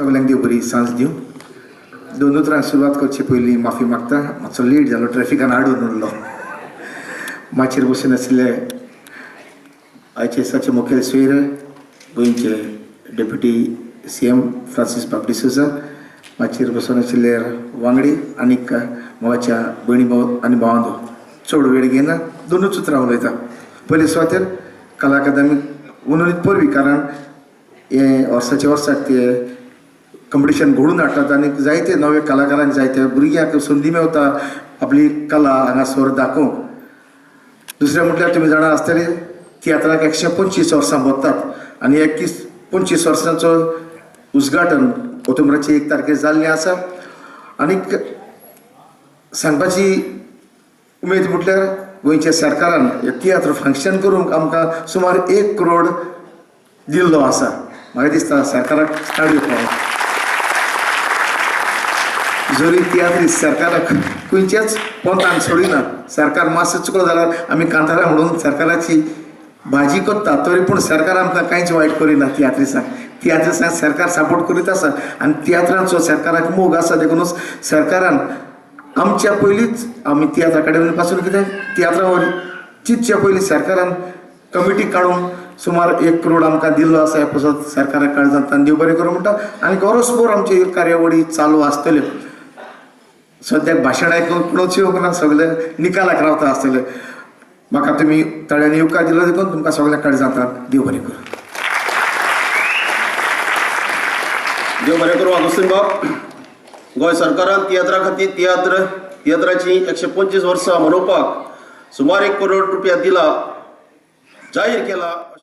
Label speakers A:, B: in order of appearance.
A: सगळ्यांक देव बरी सांज दिवं. दोन उतरांक सुरवात करचे पयलीं माफी मागता, मातसो लेट जालो, ट्रॅफिकान आडून उरलो. माचयेर बसून आशिल्ले आयचे मुखेल सोयरे, गोंयचे डेप्युटी CM फ्रांसीस बाब डिसोजा, माचयेर बसून आशिल्ले वांगडी आनीक मोगाच्या भयणी भाव आनी भावांदो. चड वेळ घेयना, दोनूच उतरां उलयता. पयले सुवातेर कला अकादमीक उनोलीत परवी, कारण हे वर्साक ते कॉम्पिटिशन घडोवन हाडटात आनी जायते नवे कलाकारांक जायते भुरग्यांक संदी मेवता आपली कला हांगासर दाखोवंक. दुसरें म्हटल्यार तुमी जाणा आसतले तियात्राक 125 वर्सां बसतात आनी 25 वर्सांचो उजगाटन ऑक्टोबराची 1 तारखेर जाल्लें आसा. आनीक सांगपाची उमेद म्हटल्यार गोंयच्या सरकारान तियात्र फंक्शन करूंक आमकां सुमार 1 करोड दिल्लो आसा. म्हाका दिसता सरकाराक ताळयो दिवपाक. जरी तियात्री सरकाराक खंयच्याच पोंतान सोडिना, सरकार मातसो चुकलो जाल्यार आमी कांतारा म्हणून सरकाराची भाजी करता, तरी पूण सरकार आमकां कांयच वायट करिना. तियात्रिसांक सरकार सपोर्ट करीत आसा आनी तियात्रांचो सरकाराक मोग आसा. देखूनच सरकारान आमच्या पयलींच आमी तियात्र अकादेमी पासून कितें तियात्रां चिंतच्या पयलीं सरकारान कमिटी काडून सुमार 1 करोड आमकां दिल्लो आसा. हे पासून सरकाराक काळजांतल्यान देव बरें करूं म्हणटा. आनी गरजभर आमचे कार्यावळी चालू आसतल्यो. सद्याक भाशण आयकूंक येवंक सगळे निकालाक रावता आसतले. म्हाका तुमी तळ्यांनी येवकार दिलो देखून तुमकां सगळ्या काळजांतल्यान देव बरें करूं.
B: देव बरें करूं. अगोस्तीन बाब, गोंय सरकारान तियात्रा खातीर तियात्राची 125 वर्सां मनोवपाक सुमार 1 करोड रुपया दिला जाहीर केला.